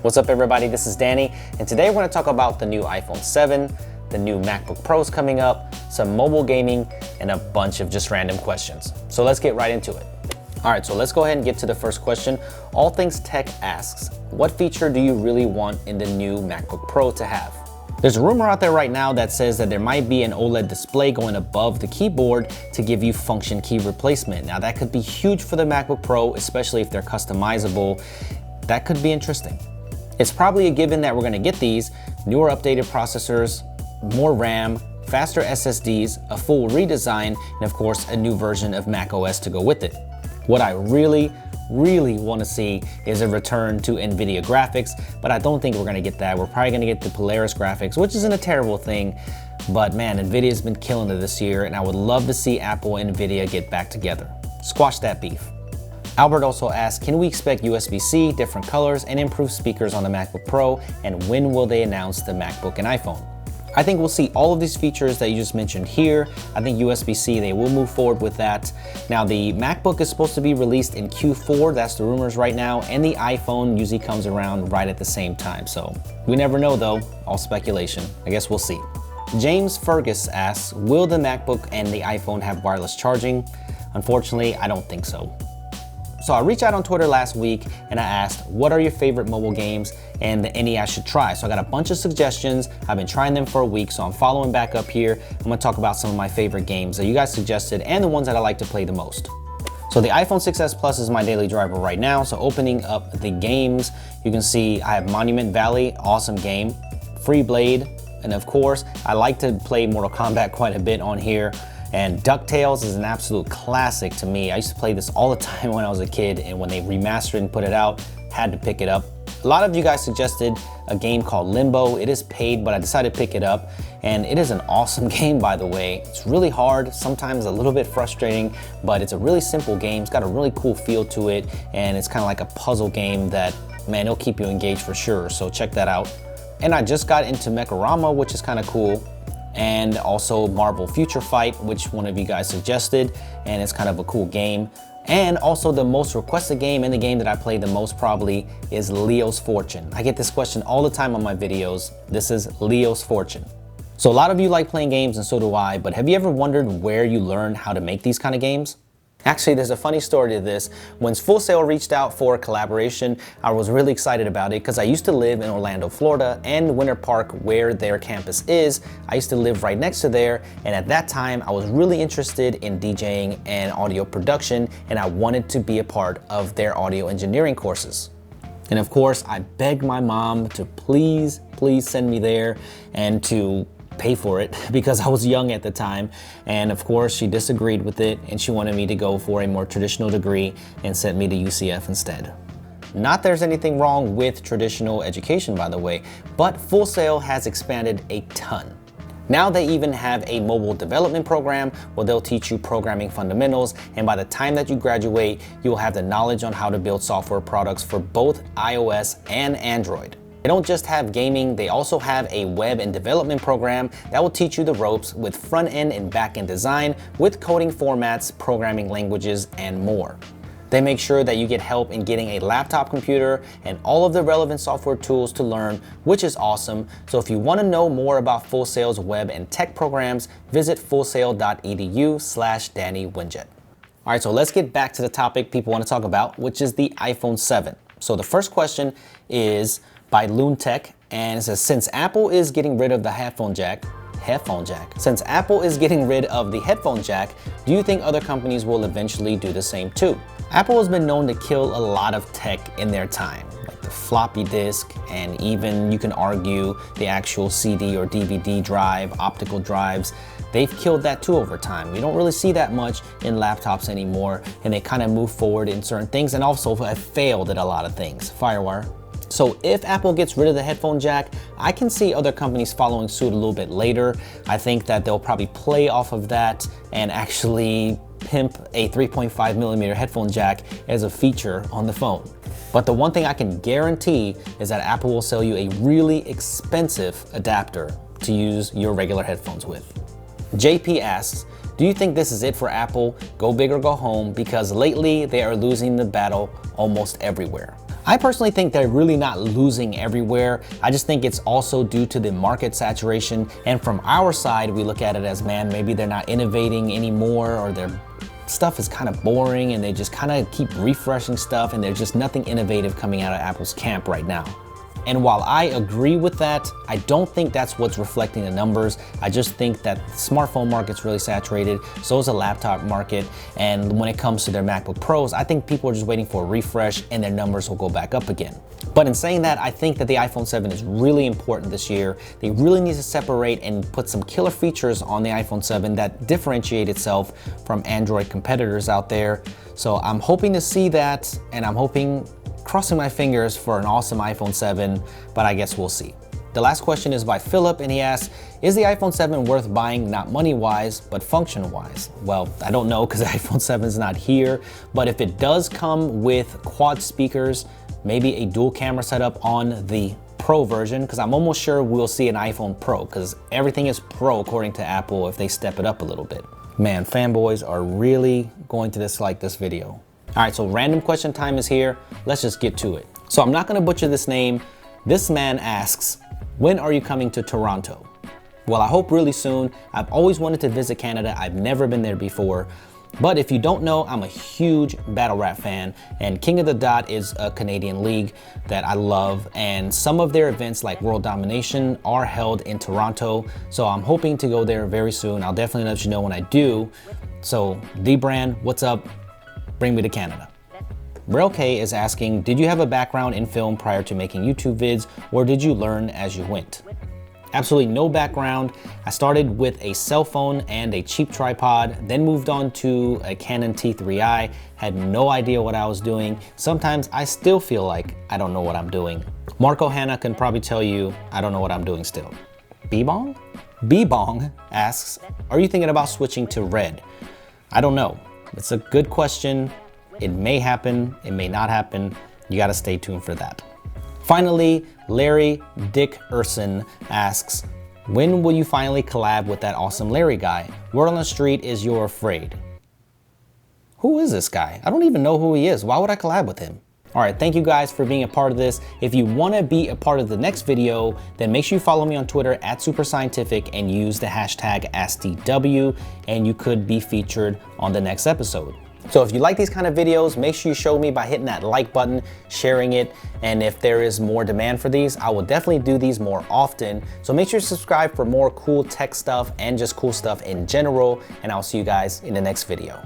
What's up everybody, this is Danny, and today we're going to talk about the new iPhone 7, the new MacBook Pros coming up, some mobile gaming, and a bunch of just random questions. So let's get right into it. Alright, so let's go ahead and get to the first question. All Things Tech asks, what feature do you really want in the new MacBook Pro to have? There's a rumor out there right now that says that there might be an OLED display going above the keyboard to give you function key replacement. Now that could be huge for the MacBook Pro, especially if they're customizable. That could be interesting. It's probably a given that we're going to get these newer updated processors, more RAM, faster SSDs, a full redesign, and of course a new version of macOS to go with it. What I really want to see is a return to NVIDIA graphics, but I don't think we're going to get that. We're probably going to get the Polaris graphics, which isn't a terrible thing, but man, NVIDIA's been killing it this year, and I would love to see Apple and NVIDIA get back together. Squash that beef. Albert also asked, can we expect USB-C, different colors, and improved speakers on the MacBook Pro, and when will they announce the MacBook and iPhone? I think we'll see all of these features that you just mentioned here. I think USB-C, they will move forward with that. Now the MacBook is supposed to be released in Q4, that's the rumors right now, and the iPhone usually comes around right at the same time. So we never know though, all speculation. I guess we'll see. James Fergus asks, will the MacBook and the iPhone have wireless charging? Unfortunately, I don't think so. So I reached out on Twitter last week and I asked, what are your favorite mobile games and any I should try? So I got a bunch of suggestions. I've been trying them for a week, so I'm following back up here. I'm gonna talk about some of my favorite games that you guys suggested and the ones that I like to play the most. So the iPhone 6s Plus is my daily driver right now. So opening up the games, you can see I have Monument Valley, awesome game, Free Blade, and of course, I like to play Mortal Kombat quite a bit on here. And DuckTales is an absolute classic to me. I used to play this all the time when I was a kid, and when they remastered and put it out, had to pick it up. A lot of you guys suggested a game called Limbo. It is paid, but I decided to pick it up, and it is an awesome game, by the way. It's really hard, sometimes a little bit frustrating, but it's a really simple game. It's got a really cool feel to it, and it's kind of like a puzzle game that, man, it'll keep you engaged for sure, so check that out. And I just got into Mechorama, which is kind of cool, and also Marvel Future Fight, which one of you guys suggested, and it's kind of a cool game. And also the most requested game and the game that I play the most probably is Leo's Fortune. I get this question all the time on my videos. This is Leo's Fortune. So a lot of you like playing games, and so do I, but have you ever wondered where you learned how to make these kind of games? Actually, there's a funny story to this. When Full Sail reached out for a collaboration, I was really excited about it because I used to live in Orlando, Florida, and Winter Park, where their campus is. I used to live right next to there, and at that time, I was really interested in DJing and audio production, and I wanted to be a part of their audio engineering courses. And of course, I begged my mom to please send me there and to pay for it because I was young at the time, and of course she disagreed with it and she wanted me to go for a more traditional degree and sent me to UCF instead. Not there's anything wrong with traditional education, by the way, but Full Sail has expanded a ton. Now they even have a mobile development program where they'll teach you programming fundamentals, and by the time that you graduate, you'll have the knowledge on how to build software products for both iOS and Android. They don't just have gaming, they also have a web and development program that will teach you the ropes with front-end and back-end design, with coding formats, programming languages, and more. They make sure that you get help in getting a laptop computer and all of the relevant software tools to learn, which is awesome. So if you want to know more about Full Sail's web and tech programs, visit fullsail.edu/Danny Winget. All right, so let's get back to the topic people want to talk about, which is the iPhone 7. So the first question is by Loon Tech, and it says, since Apple is getting rid of the headphone jack, since Apple is getting rid of the headphone jack, do you think other companies will eventually do the same too? Apple has been known to kill a lot of tech in their time, like the floppy disk, and even you can argue the actual CD or DVD drive, optical drives. They've killed that too over time. You don't really see that much in laptops anymore, and they kind of move forward in certain things and also have failed at a lot of things. Firewire. So if Apple gets rid of the headphone jack, I can see other companies following suit a little bit later. I think that they'll probably play off of that and actually pimp a 3.5mm headphone jack as a feature on the phone. But the one thing I can guarantee is that Apple will sell you a really expensive adapter to use your regular headphones with. JP asks, do you think this is it for Apple? Go big or go home, because lately they are losing the battle almost everywhere. I personally think they're really not losing everywhere. I just think it's also due to the market saturation. And from our side, we look at it as, man, maybe they're not innovating anymore, or their stuff is kind of boring and they just kind of keep refreshing stuff and there's just nothing innovative coming out of Apple's camp right now. And while I agree with that, I don't think that's what's reflecting the numbers. I just think that the smartphone market's really saturated, so is the laptop market. And when it comes to their MacBook Pros, I think people are just waiting for a refresh and their numbers will go back up again. But in saying that, I think that the iPhone 7 is really important this year. They really need to separate and put some killer features on the iPhone 7 that differentiate itself from Android competitors out there. So I'm hoping to see that, and I'm crossing my fingers for an awesome iPhone 7, but I guess we'll see. The last question is by Philip, and he asks, is the iPhone 7 worth buying, not money-wise, but function-wise? Well, I don't know because the iPhone 7 is not here, but if it does come with quad speakers, maybe a dual camera setup on the Pro version, because I'm almost sure we'll see an iPhone Pro, because everything is Pro according to Apple if they step it up a little bit. Man, fanboys are really going to dislike this video. All right, so random question time is here. Let's just get to it. So I'm not gonna butcher this name. This man asks, when are you coming to Toronto? Well, I hope really soon. I've always wanted to visit Canada. I've never been there before. But if you don't know, I'm a huge battle rap fan, and King of the Dot is a Canadian league that I love, and some of their events like World Domination are held in Toronto. So I'm hoping to go there very soon. I'll definitely let you know when I do. So D-Brand, what's up? Bring me to Canada. Braille K is asking, did you have a background in film prior to making YouTube vids, or did you learn as you went? Absolutely no background. I started with a cell phone and a cheap tripod, then moved on to a Canon T3i, had no idea what I was doing. Sometimes I still feel like I don't know what I'm doing. Marco Hanna can probably tell you I don't know what I'm doing still. B-Bong? B-Bong asks, are you thinking about switching to Red? I don't know. It's a good question. It may happen, it may not happen. You gotta stay tuned for that. Finally, Larry Dick Urson asks, when will you finally collab with that awesome Larry guy? Word on the street is you're afraid. Who is this guy? I don't even know who he is. Why would I collab with him? All right, thank you guys for being a part of this. If you wanna be a part of the next video, then make sure you follow me on Twitter @SuperScientific and use the hashtag AskDW, and you could be featured on the next episode. So if you like these kind of videos, make sure you show me by hitting that like button, sharing it, and if there is more demand for these, I will definitely do these more often. So make sure you subscribe for more cool tech stuff and just cool stuff in general, and I'll see you guys in the next video.